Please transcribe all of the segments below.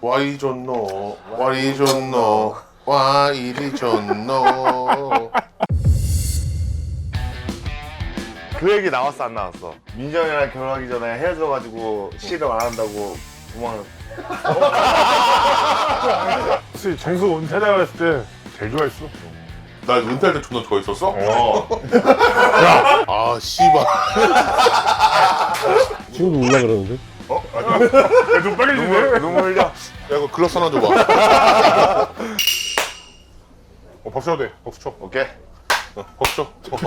Why don't know? Why don't know? Why don't know? 그 얘기 나왔어 안 나왔어? 민정이랑 결혼하기 전에 헤어져가지고 실험 안 한다고 도망을. 혹시 정수 은퇴자였을 때 제일 좋아했어? 나 은퇴할 때 존나 좋아했었어? 아 씨발. 지금도 울라 그러는데? 좀 빨개지네. 눈물 흘려. 야 이거 글라스 하나 줘봐. 박수 쳐도 돼. 박수 쳐. 오케이. 박수 쳐.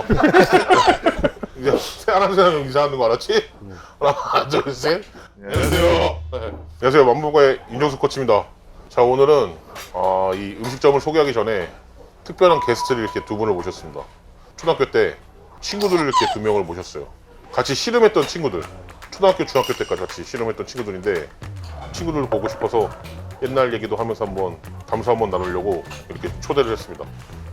이제 세안하는 사람 이상하는 거 알았지? 하나 둘 셋. 안녕하세요. 네. 안녕하세요. 만부과의 윤정수 코치입니다. 자 오늘은 이 음식점을 소개하기 전에 특별한 게스트를 이렇게 두 분을 모셨습니다. 초등학교 때 친구들을 이렇게 두 명을 모셨어요. 같이 씨름했던 친구들. 초등학교, 중학교 때까지 같이 씨름했던 친구들인데 친구들을 보고 싶어서 옛날 얘기도 하면서 한번 담소 한번 나누려고 이렇게 초대를 했습니다.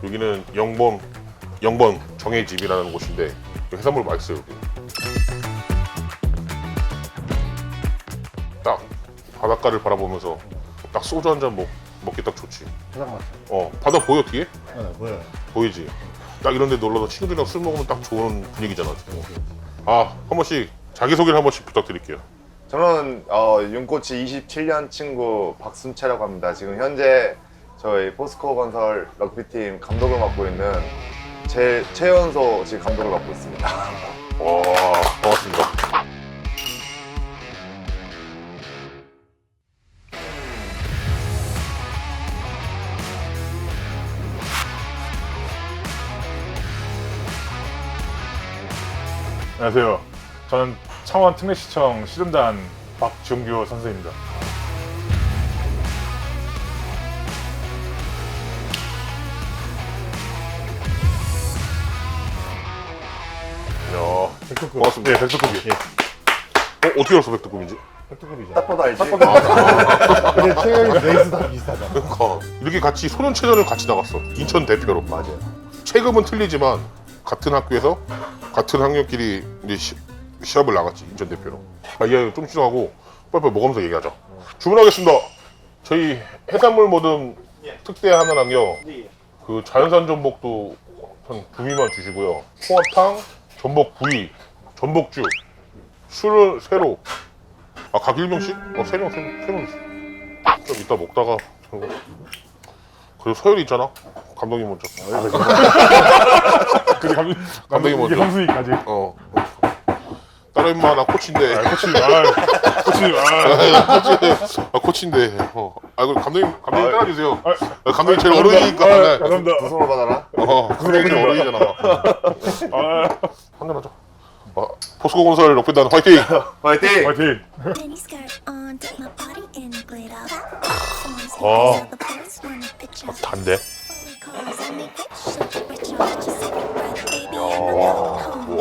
여기는 영번 정의 집이라는 곳인데 해산물 맛있어요. 여기. 딱 바닷가를 바라보면서 딱 소주 한 잔 먹기 딱 좋지. 해상 맛. 바다 보여 뒤에? 네, 보여요. 보이지? 딱 이런 데 놀러서 친구들이랑 술 먹으면 딱 좋은 분위기잖아. 한 번씩 자기소개를 한 번씩 부탁드릴게요. 저는 윤코치 27년 친구 박순채라고 합니다. 지금 현재 저희 포스코 건설 럭비팀 감독을 맡고 있는 최연소 지금 감독을 맡고 있습니다. 와, 반갑습니다. 안녕하세요. 저는 창원 특례시청 씨름단 박지용규 선수입니다. 야, 백두급. 반갑습니다. 네, 백두급이. 어떻게 알았어 백두급인지? 백두급이죠. 딱 봐도 알지? 근데 체형이 베이스 다 비슷하다. 그러니까 이렇게 같이 소년체전을 같이 나갔어. 인천 대표로. 맞아요. 체급은 틀리지만 같은 학교에서 같은 학년끼리 이제 시합을 나갔지. 인천 대표로. 이야기 좀 시작하고 빨리빨리 먹으면서 얘기하자. 주문하겠습니다. 저희 해산물 모듬 특대 하나랑요. 그 자연산 전복도 한 2위만 주시고요. 홍합탕, 전복 구이, 전복죽, 술을 새로. 각 1병씩? 3명씩. 좀 이따 먹다가. 그리고 서열이 있잖아. 감독님 먼저. 근데 감독이 이게 먼저. 형수니까지. 따로 임마 나 코치인데. 코치, 코치인데. 그럼 감독님 아유. 따라주세요. 감독님 제일 어른이니까. 네. 감사합니다. 두 손으로 받아라. 감독님 제일 어른이잖아. 아, 한잔 하자. 포스코 건설 럭비단 화이팅! 화이팅! 화이팅! Mini skirt on, dip my body in glitter. Platforms, Oh. the boys want a picture. 단데? Cars and they rich, rich, rich, just take a breath, baby. Wow.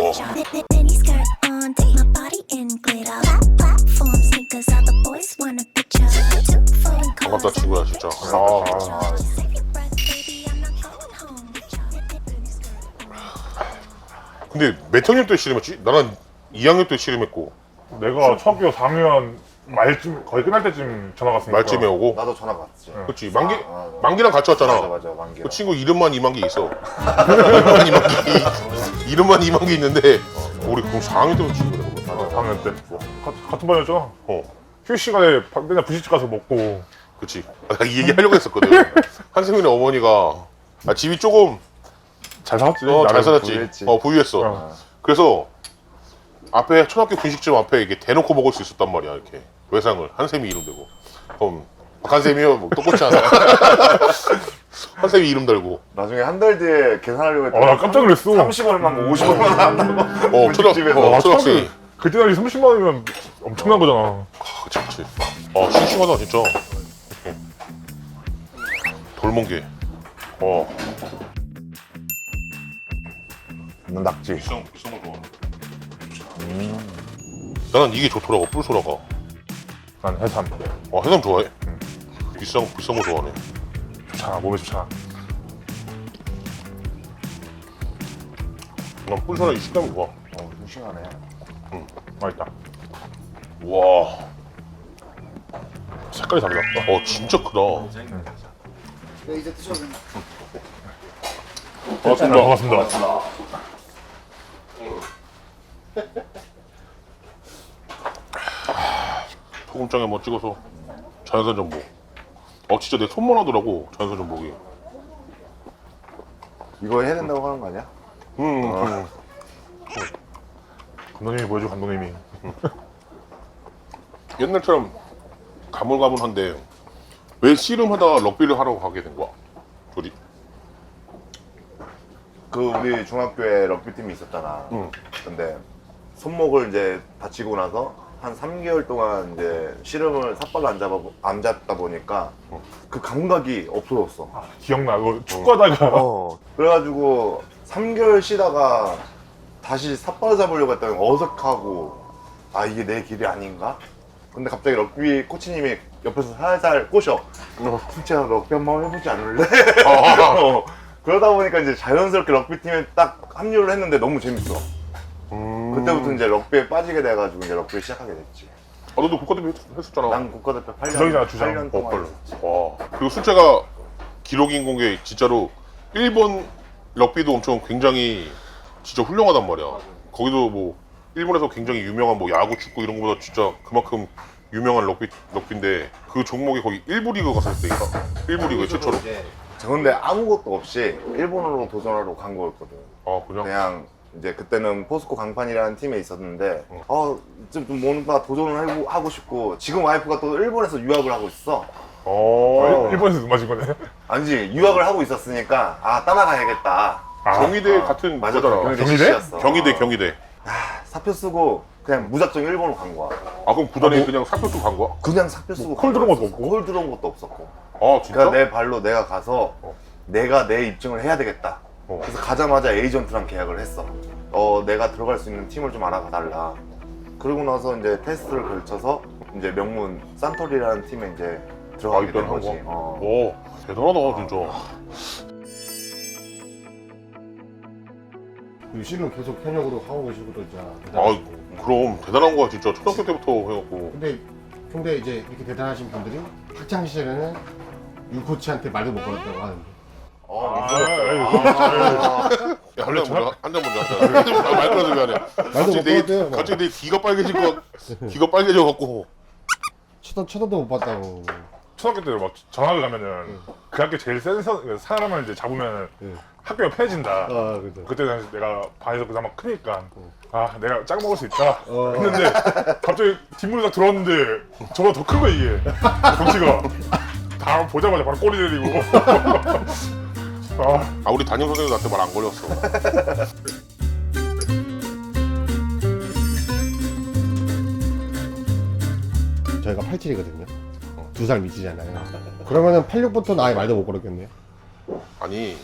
Mini skirt on, dip my body in glitter. Platform sneakers, all the boys want a picture. Two foreign cars 반갑다 친구야 진짜. just take a breath, baby. I'm not going home with you. 근데 몇 학년 때 씨름했지? 나는 2학년 때 씨름했고 내가 초등학교 4학년 말쯤, 거의 끝날 때쯤 전화 갔으니까. 말쯤에 오고. 나도 전화 왔지. 그렇지 만기랑 같이 왔잖아. 맞아 만기. 그 친구 이름만 이만기 있어. 이름만 이만기 있는데 우리 그럼 4학년 때부터 친구래. 4학년 때. 같은 반이었잖아. 어, 휴식 시간에 맨날 부시집 가서 먹고. 그렇지. 나 이 얘기 하려고 했었거든. 한승민의 어머니가 집이 조금 잘 살았지. 잘 나름. 살았지. 부유했지. 부유했어. 그래서 앞에 초등학교 분식점 앞에 이게 대놓고 먹을 수 있었단 말이야. 이렇게 외상을 한샘이 이름 대고. 그럼 박한샘이요? 뭐 똑같지 않아? 한샘이 이름 달고. 나중에 한 달 뒤에 계산하려고 했더니 나 깜짝 놀랐어. 30얼마고 50얼마 한다고. 분식집에서. 초등학생이. 그때 당시 30만 원이면 엄청난 거잖아. 그치. 싱싱하다 진짜. 돌멍게. 낙지. 비싼 거 좋아. 나는 이게 좋더라고. 뿔소라가. 난 해삼. 해삼 좋아해? 비싼 거 좋아하네. 좋잖아, 몸에 좋잖아. 난 뿔소라 이 식감이 좋아. 싱싱하네. 맛있다. 와. 색깔 색깔이 다르다. 진짜 크다. 네, 이제 드셔도 됩니다. 반갑습니다. 소금장에 한번 찍어서 자연산 전복. 진짜 내 손만 하더라고 자연산 전복이. 이거 해야 된다고 하는 거 아니야? 감독님이 보여줘, 감독님이. 옛날처럼 가물가물한데 왜 씨름하다가 럭비를 하라고 하게 된 거야? 둘이. 그 우리 중학교에 럭비팀이 있었잖아. 응. 근데 손목을 이제 다치고 나서 한 3개월 동안 이제 씨름을 삿발로 안 잡다 보니까 그 감각이 없어졌어. 기억나. 그거 축구하다가. 그래가지고 3개월 쉬다가 다시 삿발 잡으려고 했더니 어색하고 이게 내 길이 아닌가? 근데 갑자기 럭비 코치님이 옆에서 살살 꼬셔. 진짜 럭비 한번 해보지 않을래? 그러다 보니까 이제 자연스럽게 럭비팀에 딱 합류를 했는데 너무 재밌어. 그때부터 이제 럭비에 빠지게 돼가지고 이제 럭비를 시작하게 됐지. 너도 국가대표 했었잖아. 난 국가대표 8년, 주장이잖아, 주장. 8년 동안 했었지. 그리고 숫자가 기록인 공개 진짜로 일본 럭비도 엄청 굉장히 진짜 훌륭하단 말이야. 거기도 뭐 일본에서 굉장히 유명한 뭐 야구, 축구 이런 거보다 진짜 그만큼 유명한 럭비인데 그 종목이 거의 1부 리그 가서 했으니까 1부 리그 최초로. 저 근데 아무것도 없이 일본으로 도전하러 간 거였거든. 그냥? 그냥 이제 그때는 포스코 강판이라는 팀에 있었는데 좀 뭔가 도전을 하고 싶고 지금 와이프가 또 일본에서 유학을 하고 있어. 일본에서 눈 맞은 거네. 아니지 유학을 하고 있었으니까 따라가야겠다. 경희대 같은 맞아, 거잖아. 경희대 경희대? 출신이었어. 경희대. 사표 쓰고 그냥 무작정 일본으로 간 거야. 그럼 구단이 그냥 사표 쓰고 간 거야? 그냥 사표 쓰고 콜 들어온 것도 없고? 콜 들어온 것도 없었고. 진짜? 그러니까 내 발로 내가 가서 내가 내 입증을 해야 되겠다. 그래서 가자마자 에이전트랑 계약을 했어. 내가 들어갈 수 있는 팀을 좀 알아봐 달라. 그러고 나서 이제 테스트를 걸쳐서 이제 명문 산토리라는 팀에 이제 들어가게 된 입단한 거지. 거? 대단하다 진짜. 씨는 계속 현역으로 하고 계시고 또 진짜 그럼 대단한 거야 진짜. 초등학교 때부터 해갖고. 근데 이제 이렇게 대단하신 분들이 학창 시절에는 윤코치한테 말도 못 걸었다고 하는데. 야, 한잔 먼저 하자. 말 끊어서 미안해. 말도 못 걸었대요. 갑자기 내 귀가 빨개져갖고. 쳐다도 못 봤다고. 초등학교 때 막 전학을 가면은 그 학교 제일 센 사람을 이제 잡으면 학교가 편해진다. 그죠. 그때 당시 내가 반에서 그나마 크니까 내가 짝 먹을 수 있다 했는데 갑자기 뒷문에 딱 들어왔는데 저보다 더 큰 거야 이게 덩치가. 다 보자마자 바로 꼬리 내리고. 우리 담임 선생님 나한테 말 안 걸렸어. 저희가 87이거든요. 2살 밑이잖아요. 그러면은 86부터 아예 말도 못 걸었겠네요. 아니,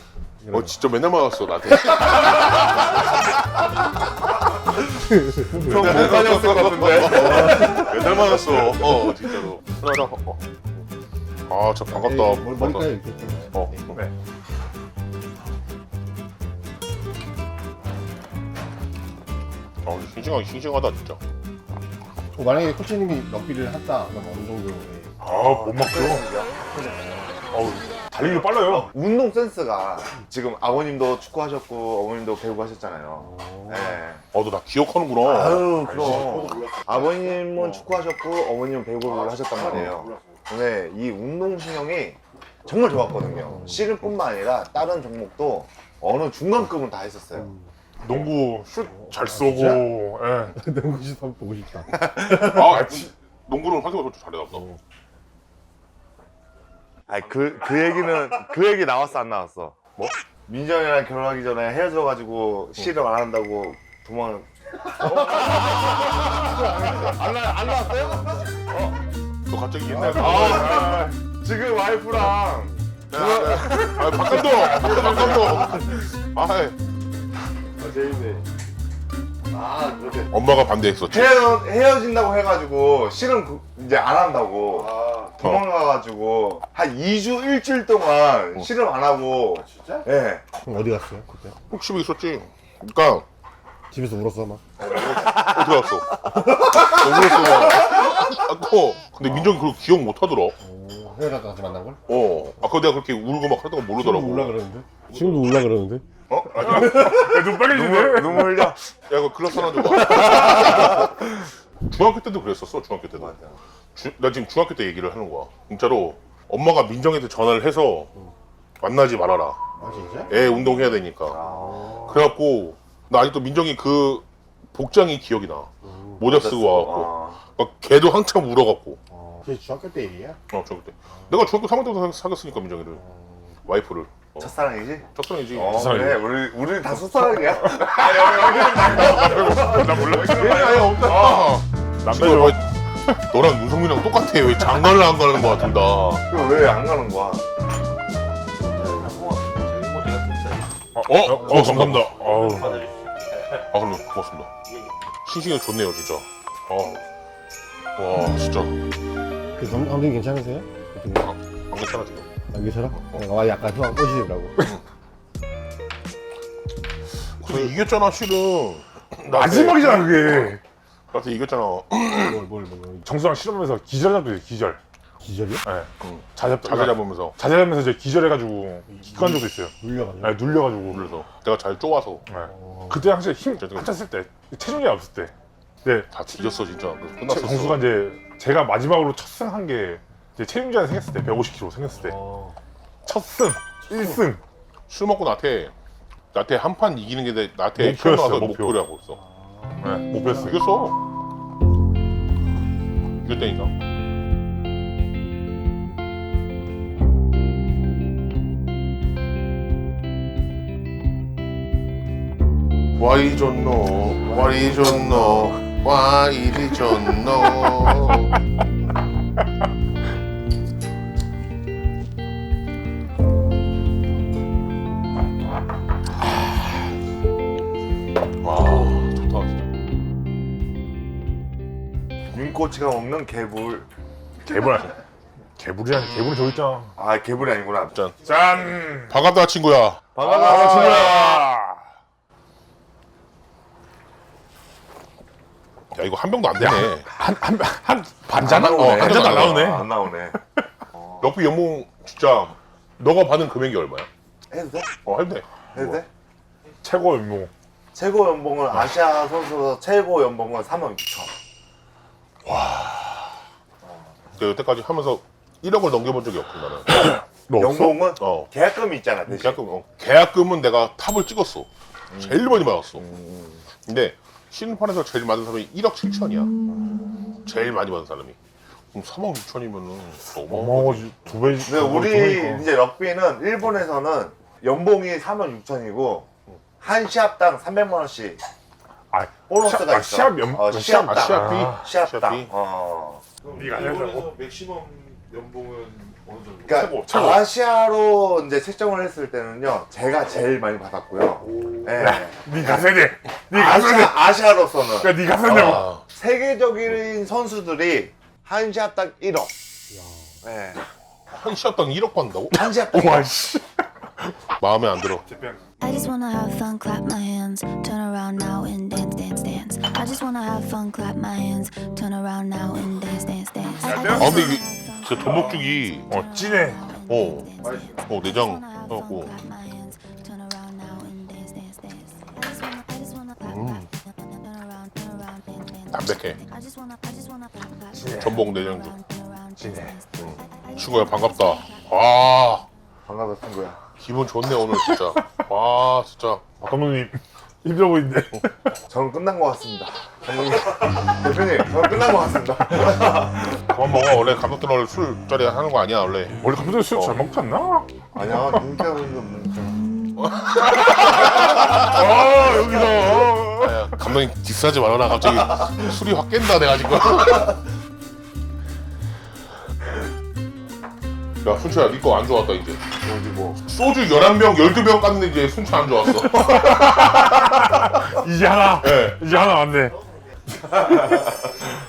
진짜 맨날 맞았어 나한테. 형 못다녔을 것 같은데. 맨날 맞았어. 진짜로. 참 반갑다. 머리카락 이렇게. 네. 싱싱하다 진짜. 만약에 코치님이 럭비를 했다 그럼 어느 정도? 못 막죠. 달리기도 빨라요. 운동 센스가 지금 아버님도 축구하셨고 어머님도 배구 하셨잖아요. 네. 너 나 기억하는구나. 그럼. 아버님은 축구하셨고 어머님은 배구를 하셨단 말이에요. 근데 이 운동신경이 정말 좋았거든요. 씨름뿐만 아니라 다른 종목도 어느 중간급은 다 했었어요. 농구 슛 잘 쏘고. 농구 슛 한번 보고 싶다. 농구는 하기가 좀 잘해 나보다. 그 얘기 나왔어 안 나왔어? 뭐? 민정이랑 결혼하기 전에 헤어져가지고 씨름 안 한다고 도망. 안 나왔어요? 너 갑자기 옛날. 지금 와이프랑 박감독. 재밌네. 그렇게 엄마가 반대했었지. 헤어진다고 해가지고 씨름 이제 안 한다고 도망가가지고 한 2주 일주일 동안 씨름 안 하고. 진짜? 예. 그럼 어디 갔어요 그때? 혹시 있었지. 그러니까 집에서 울었어 막. 어떻게 알았어? 울었어 막. 또 근데 민정이 그걸 기억 못 하더라. 헤어졌다 같이 만난 걸? 아까 내가 그렇게 울고 막 하다가 모르더라고. 울라 그러는데? 지금도 울라 그러는데? 야눈 빨개지네. 눈물 흘려. 야 이거 글라스 하나 줘봐. 중학교 때도 그랬었어. 중학교 때도. 나 지금 중학교 때 얘기를 하는 거야. 진짜로 엄마가 민정이한테 전화를 해서 만나지 말아라. 아 진짜? 애 운동해야 되니까. 그래갖고 나 아직도 민정이 그 복장이 기억이 나. 모자 쓰고 와갖고 막 걔도 한참 울어갖고. 그게 중학교 때 일이야? 중학교 때. 내가 중학교 3학년 때부터 사귀었으니까 민정이를. 와이프를. 첫사랑이지? 첫사랑이지. 그래 우리 다 첫사랑이야. 나 몰라. 아예 없다. 남자죠. 왜 너랑 윤성민이랑 똑같아. 왜 장가를 안 가는 거야 둘 다. 그럼 왜 안 가는 거야? 감사합니다. 어우. 그럼 고맙습니다. 싱싱해서 좋네요 진짜. 와 진짜 그 감독님 괜찮으세요? 안 괜찮아 지금. 안 괜찮아? 와 약간 형 꼬시더라고. 근데 이겼잖아 실은. 마지막이잖아 그게. 나한테 이겼잖아. 뭘. 정수랑 실험하면서 기절 잡도 돼 기절. 기절이야? 네. 자제 잡으면서 자제하면서 이제 기절해가지고 기관 적도 있어요. 물려가지고. 네, 눌려가지고. 그래서 내가 잘 쪼아서 네. 그때 항상 힘 한참 쓸 때 체중이 없을 때. 네. 다 뒤졌어 진짜. 그래서 끝났었어. 정수가 이제 제가 마지막으로 첫 승 한 게 이제 체중제한 생겼을 때 150kg 생겼을 때 첫 승 1승. 술 먹고 나한테 한 판 이기는 게 나한테 목표였어요, 튀어나와서 목표. 목표라고 했어. 네, 목표였어요. 이겼어. 이겼다니까. Why don't know? Why don't know? Why don't know? 와 좋다 진짜. 윤꼬치가 먹는 개불. 개불은 저기 있잖아. 아 개불이 아니구나. 짠. 짠. 반갑다 친구야. 반갑다. 친구야. 야 이거 한 병도 안 되네. 한 반잔 안 나오네. 한잔 안 나오네. 안 나오네. 럭비 연봉 진짜 너가 받은 금액이 얼마야? 해도 돼? 해도 돼. 해도 돼? 최고 연봉. 최고 연봉은 아시아 선수에서 최고 연봉은 36,000. 내가 여태까지 하면서 1억을 넘겨본 적이 없고 나는. 너 없어? 연봉은 어. 계약금이 있잖아 대신. 계약금은 내가 탑을 찍었어. 제일 많이 받았어. 근데 신판에서 제일 많은 사람이 1억 7천이야. 제일 많이 받은 사람이. 그럼 3억 6천이면은 어마어마하지. 두 배. 근데 우리 이제 럭비는 일본에서는 연봉이 36,000이고 한 시합당 300만 원씩 아, 보너스가 있어. 시합 연 시합당. 시합비? 시합당. 시합비? 네가 해서 맥시멈 연봉은 어느 정도? 그러니까 최고. 아시아로 이제 책정을 했을 때는요, 제가 제일 많이 받았고요. 예. 네가 세대. 네가 세대. 아시아로서는 그러니까 네가 세대. 아, 세계적인 선수들이 한 시합당 1억. 예. 한 시합당 1억 받는다고? 한 시합당. 와 씨. 마음에 안 들어. I just wanna have fun, clap my hands, turn around now and dance, dance, dance. I just wanna have fun, clap my hands, turn around now and dance, dance, dance. I just 근데 wanna 이게 have fun, 그 전복죽이 찐해. 내장 clap 해갖고 my hands, turn around now and dance, dance, dance. I just wanna clap, turn around, dance, dance. 담백해. I just wanna clap, 전복 내장죽. turn around, dance, dance. 친구야 반갑다. 와 반갑다 친구야. 기분 좋네 오늘 진짜. 와 진짜. 박 감독님 힘들어 보이는데. 저는 끝난 것 같습니다. 감독님, 대표님, 저는 끝난 것 같습니다. 그만 먹어. 원래 감독들 원래 술자리 하는 거 아니야 원래. 원래 감독님 술 잘 먹지 않나? 아니야, 인기하는 건 아 여기서. 야, 감독님 디스하지 말아라. 갑자기 술이 확 깬다 내가 지금. 야 순철야 니 거 안 좋았다 이제. 어디 뭐. 소주 11병 12병 깠는데 이제 순철 안 좋았어. 이제 하나. 예. 이제 하나 왔네.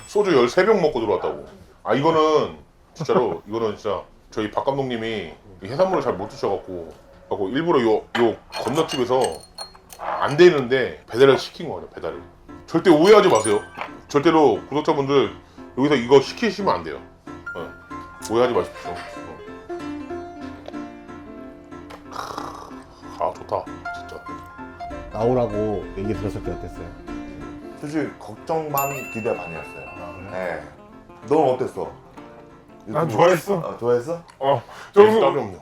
소주 13병 먹고 들어왔다고. 아 이거는 진짜로 이거는 진짜 저희 박 감독님이 이 해산물을 잘 못 드셔갖고 일부러 요 건너집에서 안 되는데 배달을 시킨 거예요. 배달을. 절대 오해하지 마세요. 절대로 구독자분들 여기서 이거 시키시면 안 돼요. 오해하지 마십시오. 아 좋다 진짜. 나오라고 얘기 들었을 때 어땠어요? 솔직히 걱정 반 기대 반이었어요. 네. 넌 어땠어? 난 좋아했어. 좋아했어? 따로 정수 없네요.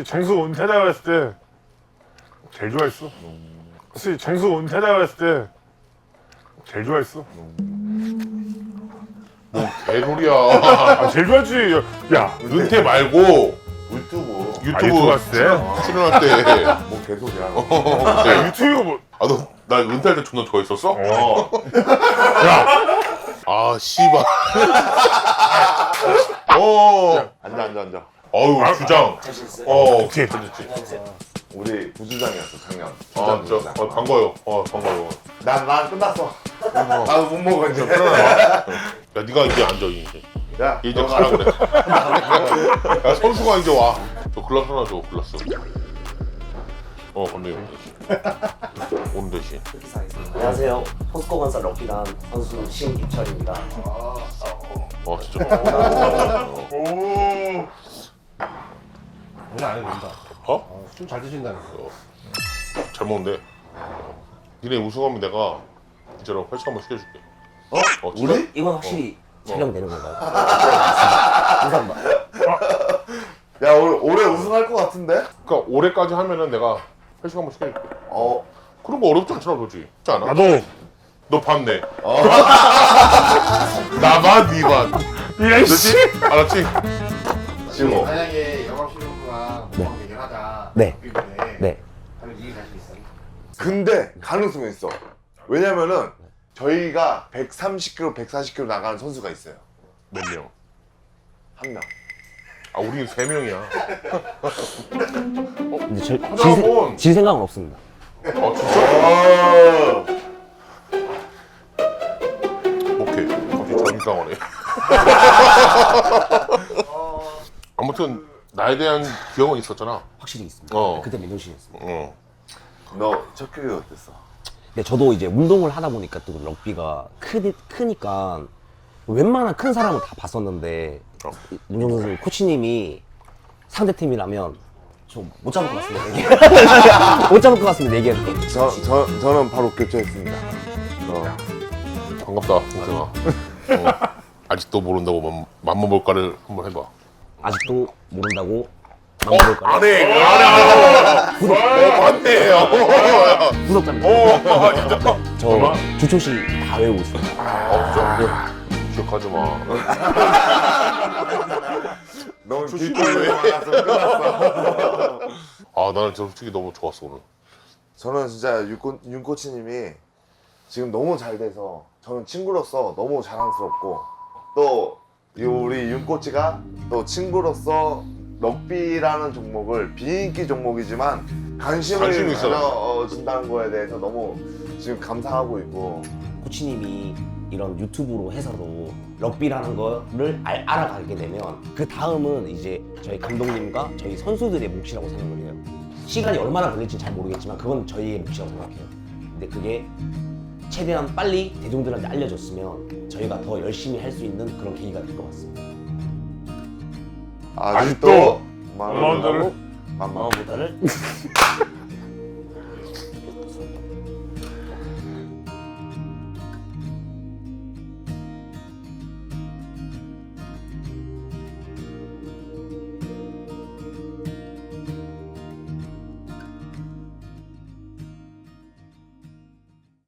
정수 은퇴자가 했을 때 제일 좋아했어. 정수 은퇴자가 했을 때 제일 좋아했어. 뭐 개소리야. 아 제일 좋아했지. 야 은퇴 말고 유튜브. 유튜브 했을 때? 출연할 때. 뭐 개소리야. 야, 유튜브가 뭐? 아 너 나 은퇴할 때 존나 좋아했었어? 어. 아 씨발. 어. 앉아. 어유 주장. 오케이. 됐지. 우리 부주장이었어 작년. 아 진짜 반가워요. 반가워요. 난 끝났어. 나도 못 먹어 이제. 야 네가 이제 앉아 이제. 야 이제 가라 그래. 야 선수가 이제 와. 저 글라스 하나 줘 글라스. 감독님. 오늘 대신. 안녕하세요. 포스코건설 럭비단 선수 신입철입니다. 진짜. 오. 원래 안 해도 된다. 술 잘 드신다는 거. 잘 먹는데. 니네 우승하면 내가 진짜로 회식 한번 시켜줄게. 진짜? 우리? 이건 확실히 촬영되는 건가요? 감사합니다. 야 올해 우승할 것 같은데? 그러니까 올해까지 하면은 내가 회식 한번 시켜줄게. 그런 거 어렵지 않잖아, 솔직히. 그렇지 않아? 나도. 너 봤네. 나만 니만. 예씨. 알았지? 지금 만약에 영업실용부가 뭐하고 얘기를 하자. 네. 네. 네. 하면 이길 자신 있어요? 근데 가능성이 있어. 왜냐면은 저희가 130kg, 140kg 나가는 선수가 있어요. 몇 명? 한 명. 우리 3명이야. 근데 한번. 질 생각은 없습니다. 진짜? 오케이. 갑자기 자존당하네. 아무튼 나에 대한 기억은 있었잖아. 확실히 있습니다. 그때 맨정신이었습니다. 너 첫 교육 어땠어? 근데 저도 이제 운동을 하다 보니까 또 럭비가 크니까 웬만한 큰 사람은 다 봤었는데 윤정 선수 코치님이 상대팀이라면 좀 못 잡을 것 같습니다. 얘기. 못 잡을 것 같습니다. 얘기해도 돼. 저는 바로 교체했습니다. 반갑다, 동생아. 아직도 모른다고 맘만 볼까를 한번 해봐. 아직도 모른다고 맘먹을까요? 안 해. 구독. 맞네. 구독자입니다. 진짜. 저 주초시 다 외우고 있습니다. 기억하지 마. 너무 출신 뒷골이 많아서 끝났어. 나는 솔직히 너무 좋았어, 오늘. 저는 진짜 윤 코치님이 지금 너무 잘 돼서 저는 친구로서 너무 자랑스럽고 또 우리 윤 코치가 또 친구로서 럭비라는 종목을 비인기 종목이지만 관심이 관심을 있어. 가져준다는 거에 대해서 너무 지금 감사하고 있고 코치님이 이런 유튜브로 해서도 럭비라는 거를 알아가게 되면 그 다음은 이제 저희 감독님과 저희 선수들의 몫이라고 생각을 해요. 시간이 얼마나 걸릴지는 잘 모르겠지만 그건 저희의 몫이라고 생각해요. 근데 그게 최대한 빨리 대중들한테 알려졌으면 저희가 더 열심히 할 수 있는 그런 계기가 될 것 같습니다. 아직도 맘만들을 마음보다를